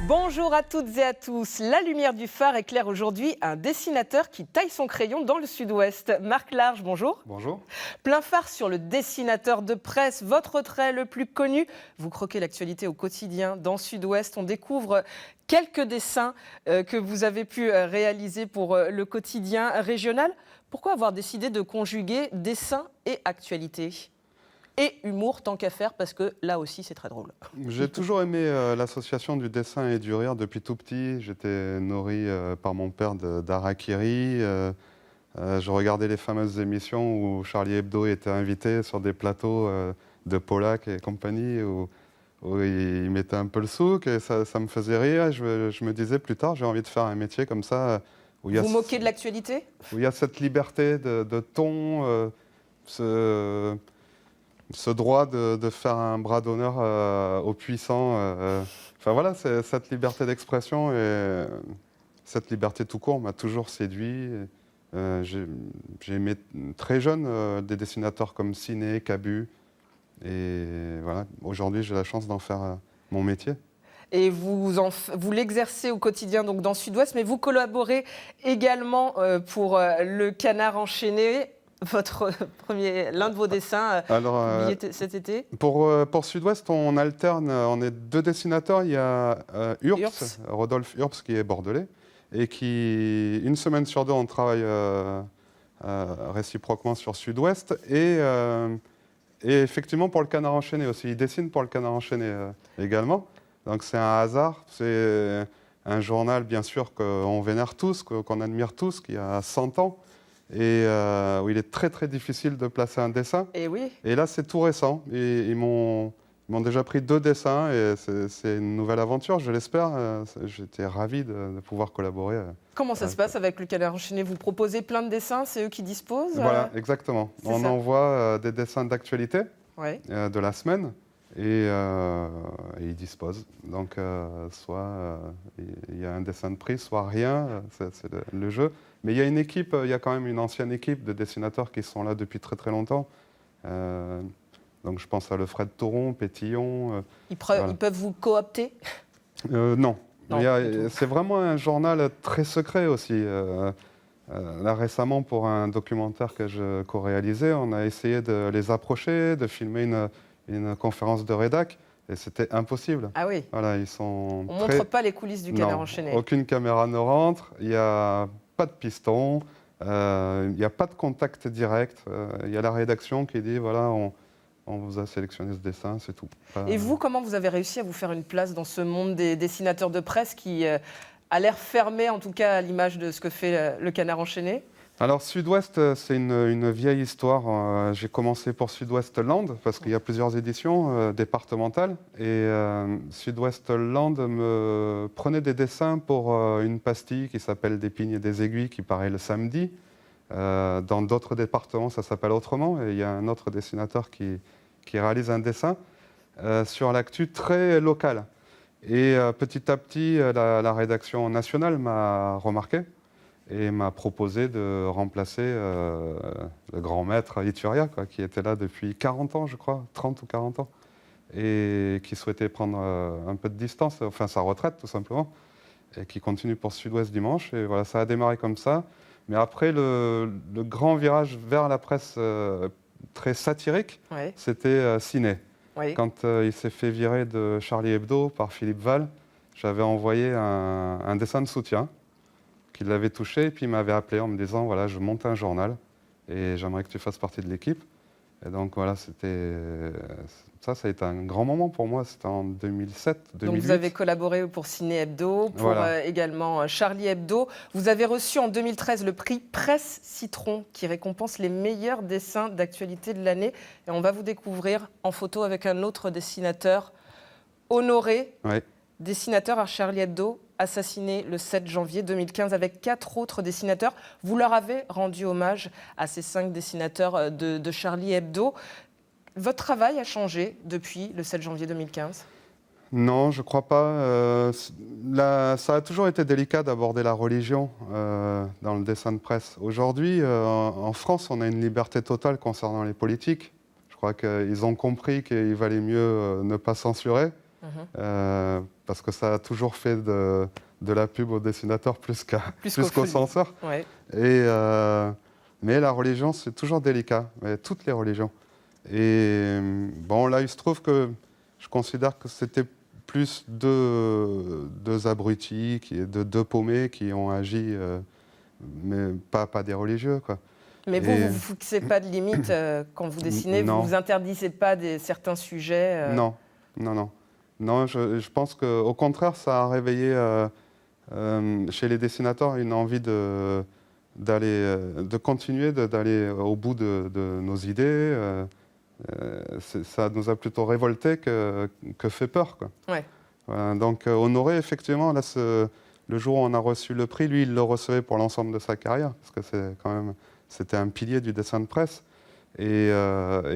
Bonjour à toutes et à tous. La lumière du phare éclaire aujourd'hui un dessinateur qui taille son crayon dans le sud-ouest. Marc Large, bonjour. Bonjour. Plein phare sur le dessinateur de presse, votre trait le plus connu. Vous croquez l'actualité au quotidien dans Sud-Ouest. On découvre quelques dessins que vous avez pu réaliser pour le quotidien régional. Pourquoi avoir décidé de conjuguer dessin et actualité ? Et humour, tant qu'à faire, parce que là aussi, c'est très drôle. J'ai toujours aimé l'association du dessin et du rire depuis tout petit. J'étais nourri par mon père d'Harakiri. Je regardais les fameuses émissions où Charlie Hebdo était invité sur des plateaux de Pollack et compagnie, où il mettait un peu le souk et ça me faisait rire. Je me disais plus tard, j'ai envie de faire un métier comme ça. Où Vous moquez de l'actualité ? où il y a cette liberté de ton, ce droit de faire un bras d'honneur aux puissants. Enfin voilà, cette liberté d'expression et cette liberté tout court m'a toujours séduit. J'ai aimé très jeune des dessinateurs comme Ciné, Cabu. Et voilà, aujourd'hui j'ai la chance d'en faire mon métier. Et vous l'exercez au quotidien donc dans Sud-Ouest, mais vous collaborez également pour Le Canard enchaîné, l'un de vos dessins publié cet été. Pour Sud-Ouest, on alterne, on est deux dessinateurs. Il y a Urps, Rodolphe Urps, qui est bordelais, et qui, une semaine sur deux, on travaille réciproquement sur Sud-Ouest. Et effectivement, pour Le Canard enchaîné aussi. Il dessine pour Le Canard enchaîné également. Donc c'est un hasard. C'est un journal, bien sûr, qu'on vénère tous, qu'on admire tous, qui a 100 ans. Et où il est très très difficile de placer un dessin. Et oui. Et là, c'est tout récent. Ils m'ont déjà pris 2 dessins et c'est une nouvelle aventure, je l'espère. J'étais ravi de pouvoir collaborer. Comment ça se passe avec Le Canard enchaîné ? Vous proposez plein de dessins, c'est eux qui disposent ? Voilà, exactement. On envoie des dessins d'actualité de la semaine et ils disposent. Donc, soit il y a un dessin de prix, soit rien. C'est le jeu. Mais il y a une équipe, il y a quand même une ancienne équipe de dessinateurs qui sont là depuis très très longtemps. Donc je pense à Lefred Thoron, Pétillon. Ils peuvent vous coopter ? Non. C'est vraiment un journal très secret aussi. Là récemment, pour un documentaire que je co-réalisais, on a essayé de les approcher, de filmer une conférence de rédac. Et c'était impossible. Ah oui. Voilà, on ne montre pas les coulisses du Canard enchaîné. Aucune caméra ne rentre. Il n'y a pas de piston. Il n'y a pas de contact direct. Il y a la rédaction qui dit voilà, on vous a sélectionné ce dessin, c'est tout. Et vous, comment vous avez réussi à vous faire une place dans ce monde des dessinateurs de presse qui a l'air fermé, en tout cas à l'image de ce que fait Le Canard enchaîné ? Alors Sud-Ouest, c'est une vieille histoire. J'ai commencé pour Sud-Ouest Land, parce qu'il y a plusieurs éditions départementales. Et Sud-Ouest Land me prenait des dessins pour une pastille qui s'appelle Des pignes et des aiguilles, qui paraît le samedi. Dans d'autres départements, ça s'appelle autrement. Et il y a un autre dessinateur qui réalise un dessin sur l'actu très locale. Et petit à petit, la rédaction nationale m'a remarqué et m'a proposé de remplacer le grand maître Ituria, qui était là depuis 40 ans, je crois, 30 ou 40 ans, et qui souhaitait prendre un peu de distance, enfin sa retraite tout simplement, et qui continue pour Sud-Ouest dimanche. Et voilà, ça a démarré comme ça. Mais après, le grand virage vers la presse très satirique, c'était Ciné. Oui. Quand il s'est fait virer de Charlie Hebdo par Philippe Val, j'avais envoyé un dessin de soutien qui l'avait touché, et puis il m'avait appelé en me disant voilà, je monte un journal et j'aimerais que tu fasses partie de l'équipe. Et donc voilà, ça a été un grand moment pour moi. C'était en 2007, 2008. Donc vous avez collaboré pour Ciné Hebdo, pour également Charlie Hebdo. Vous avez reçu en 2013 le prix Presse Citron, qui récompense les meilleurs dessins d'actualité de l'année. Et on va vous découvrir en photo avec un autre dessinateur, Honoré, dessinateur à Charlie Hebdo, assassiné le 7 janvier 2015 avec 4 autres dessinateurs. Vous leur avez rendu hommage à ces 5 dessinateurs de Charlie Hebdo. Votre travail a changé depuis le 7 janvier 2015 ? Non, je ne crois pas. Ça a toujours été délicat d'aborder la religion dans le dessin de presse. Aujourd'hui, en France, on a une liberté totale concernant les politiques. Je crois qu'ils ont compris qu'il valait mieux ne pas censurer. parce que ça a toujours fait de la pub au dessinateur plus qu'au censeur. Ouais. Mais la religion, c'est toujours délicat, mais toutes les religions. Et bon, là, il se trouve que je considère que c'était plus deux abrutis, deux paumés qui ont agi, mais pas des religieux, quoi. Mais vous ne vous fixez pas de limite quand vous dessinez, vous ne vous interdisez pas certains sujets Non, non, non. Non, je pense qu'au contraire, ça a réveillé chez les dessinateurs une envie de continuer, d'aller au bout de nos idées. Ça nous a plutôt révolté que fait peur, quoi. Ouais. Voilà, donc Honoré, effectivement, là, le jour où on a reçu le prix, lui, il le recevait pour l'ensemble de sa carrière, parce que c'était un pilier du dessin de presse, et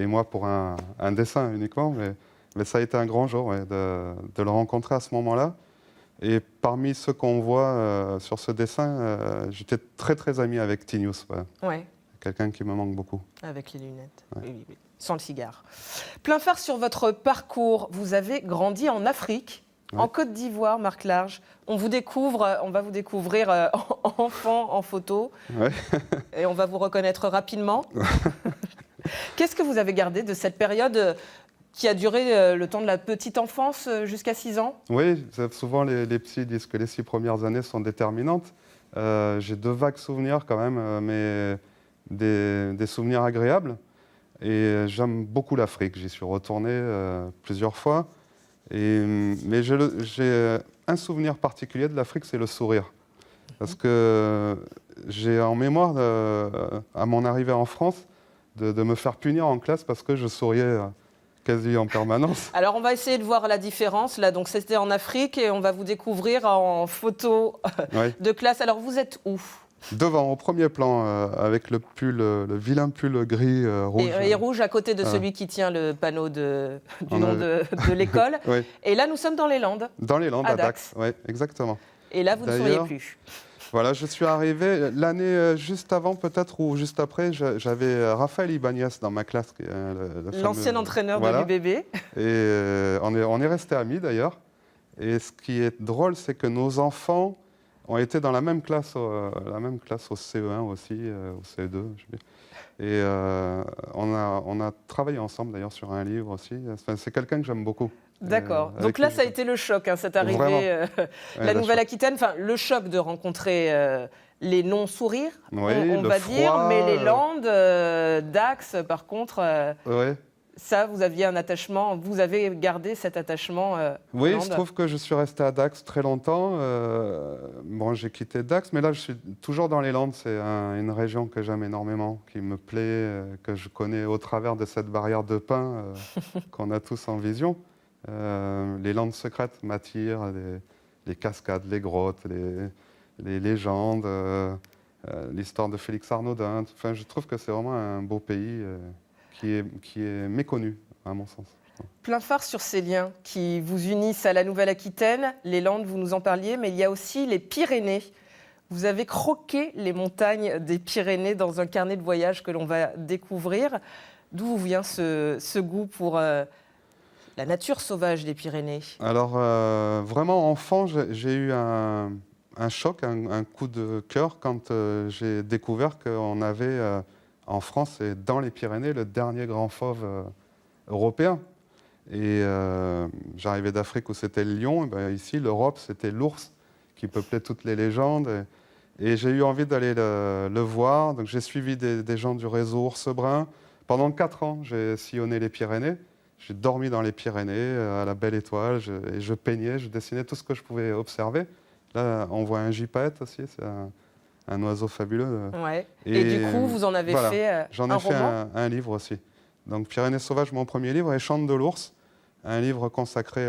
moi pour un dessin uniquement, mais ça a été un grand jour, ouais, de le rencontrer à ce moment-là. Et parmi ceux qu'on voit sur ce dessin, j'étais très très ami avec Tinius, voilà. Ouais. Quelqu'un qui me manque beaucoup. Avec les lunettes, ouais. oui, oui. Sans le cigare. Plein phare sur votre parcours, vous avez grandi en Afrique, ouais. En Côte d'Ivoire, Marc Large. On va vous découvrir enfant en photo, ouais. Et on va vous reconnaître rapidement. Qu'est-ce que vous avez gardé de cette période qui a duré le temps de la petite enfance jusqu'à 6 ans? Oui, souvent les petits disent que les 6 premières années sont déterminantes. J'ai de vagues souvenirs quand même, mais des souvenirs agréables. Et j'aime beaucoup l'Afrique, j'y suis retourné plusieurs fois. Mais j'ai un souvenir particulier de l'Afrique, c'est le sourire. Parce que j'ai en mémoire, à mon arrivée en France, de me faire punir en classe parce que je souriais quasi en permanence. Alors on va essayer de voir la différence. Là, donc c'était en Afrique et on va vous découvrir en photo de classe. Alors vous êtes où ? Devant, au premier plan, avec le vilain pull gris rouge. Et rouge à côté de celui qui tient le panneau du nom de l'école. Oui. Et là, nous sommes dans les Landes. Dans les Landes, à Dax. Oui, exactement. Et là, vous ne souriez plus. Voilà, je suis arrivé l'année juste avant, peut-être, ou juste après, j'avais Raphaël Ibanez dans ma classe. L'ancien entraîneur de l'UBB. Et on est restés amis, d'ailleurs. Et ce qui est drôle, c'est que nos enfants ont été dans la même classe au CE1 aussi, au CE2. Et on a travaillé ensemble d'ailleurs sur un livre aussi. Enfin, c'est quelqu'un que j'aime beaucoup. D'accord. Donc là, ça a été le choc, cette arrivée, la Nouvelle-Aquitaine. Enfin, le choc de rencontrer les non-sourires, on va dire, mais les Landes, Dax, par contre. Ça, vous aviez un attachement, vous avez gardé cet attachement Oui, il se trouve que je suis resté à Dax très longtemps. Bon, j'ai quitté Dax, mais là, je suis toujours dans les Landes. C'est une région que j'aime énormément, qui me plaît, que je connais au travers de cette barrière de pin qu'on a tous en vision. Les Landes secrètes m'attirent, les cascades, les grottes, les légendes, l'histoire de Félix Arnaudin. Enfin, je trouve que c'est vraiment un beau pays qui est méconnu, à mon sens. Plein phare sur ces liens qui vous unissent à la Nouvelle-Aquitaine. Les Landes, vous nous en parliez, mais il y a aussi les Pyrénées. Vous avez croqué les montagnes des Pyrénées dans un carnet de voyage que l'on va découvrir. D'où vous vient ce goût pour la nature sauvage des Pyrénées? Alors, vraiment, enfant, j'ai eu un choc, un coup de cœur quand j'ai découvert qu'on avait... en France et dans les Pyrénées, le dernier grand fauve européen. Et j'arrivais d'Afrique où c'était le lion, et ben ici, l'Europe, c'était l'ours qui peuplait toutes les légendes. Et j'ai eu envie d'aller le voir. Donc j'ai suivi des gens du réseau Ours Brun. Pendant 4 ans, j'ai sillonné les Pyrénées. J'ai dormi dans les Pyrénées, à la Belle Étoile, et je peignais, je dessinais tout ce que je pouvais observer. Là, on voit un gypaète aussi, c'est un oiseau fabuleux. Ouais. Et du coup, vous en avez fait un roman ? J'en ai fait un livre aussi. Donc Pyrénées sauvages, mon premier livre, et Chante de l'ours, un livre consacré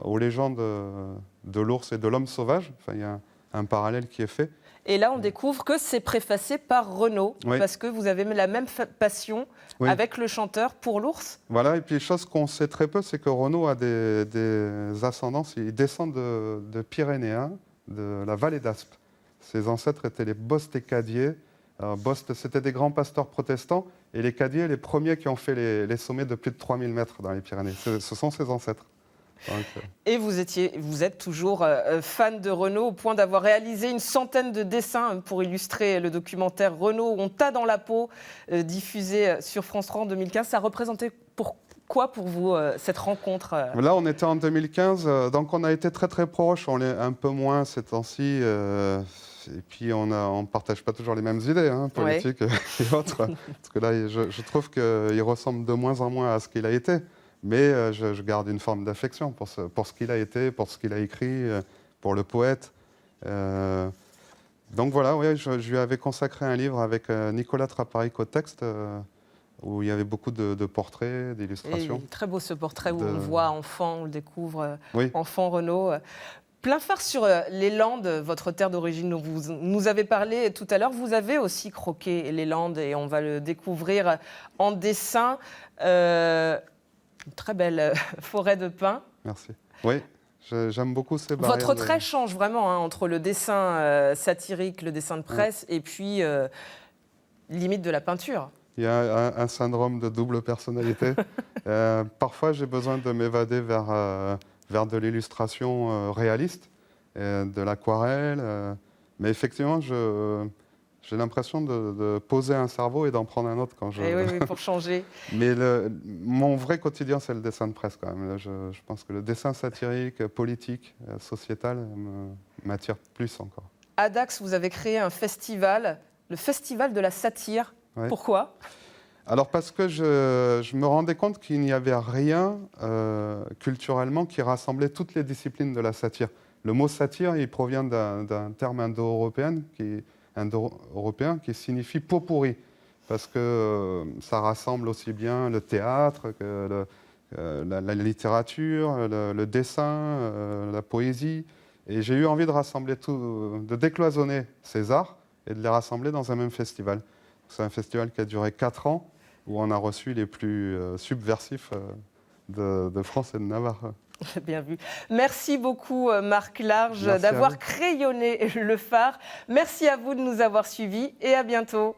aux légendes de l'ours et de l'homme sauvage. Enfin, il y a un parallèle qui est fait. Et là, on découvre que c'est préfacé par Renaud, parce que vous avez la même passion avec le chanteur pour l'ours. Voilà, et puis chose qu'on sait très peu, c'est que Renaud a des ascendances, il descend de Pyrénéens, de la vallée d'Aspe. Ses ancêtres étaient les Bost et Cadier. Bost, c'était des grands pasteurs protestants, et les Cadier, les premiers qui ont fait les sommets de plus de 3000 mètres dans les Pyrénées. Ce sont ses ancêtres. Donc, Et vous êtes toujours fan de Renault au point d'avoir réalisé une centaine de dessins pour illustrer le documentaire Renault On t'a dans la peau, diffusé sur France 3 en 2015. Ça représentait quoi pour vous cette rencontre Là, on était en 2015, donc on a été très très proches, on l'est un peu moins ces temps-ci. Et puis on ne partage pas toujours les mêmes idées politiques et autres. Parce que là, je trouve qu'il ressemble de moins en moins à ce qu'il a été. Mais je garde une forme d'affection pour ce qu'il a été, pour ce qu'il a écrit, pour le poète. Donc voilà, ouais, je lui avais consacré un livre avec Nicolas Traparic au texte, où il y avait beaucoup de portraits, d'illustrations. Très beau ce portrait où on voit enfant, on le découvre, oui. enfant Renault. Plein phare sur les Landes, votre terre d'origine dont vous nous avez parlé tout à l'heure. Vous avez aussi croqué les Landes et on va le découvrir en dessin. Une très belle forêt de pins. Merci. Oui, j'aime beaucoup ces barrières. Votre trait change vraiment entre le dessin satirique, le dessin de presse et puis limite de la peinture. Il y a un syndrome de double personnalité. Parfois, j'ai besoin de m'évader vers de l'illustration réaliste, de l'aquarelle. Mais effectivement, j'ai l'impression de poser un cerveau et d'en prendre un autre quand je... Oui, pour changer. Mais mon vrai quotidien, c'est le dessin de presse quand même. Je pense que le dessin satirique, politique, sociétal m'attire plus encore. À Dax, vous avez créé un festival, le Festival de la satire. Oui. Pourquoi ? Alors parce que je me rendais compte qu'il n'y avait rien culturellement qui rassemblait toutes les disciplines de la satire. Le mot satire, il provient d'un terme indo-européen qui signifie pot pourri, parce que ça rassemble aussi bien le théâtre que la littérature, le dessin, la poésie. Et j'ai eu envie de rassembler tout, de décloisonner ces arts et de les rassembler dans un même festival. C'est un festival qui a duré 4 ans, où on a reçu les plus subversifs de France et de Navarre. Bien vu. Merci beaucoup Marc Large d'avoir crayonné le phare. Merci à vous de nous avoir suivis et à bientôt.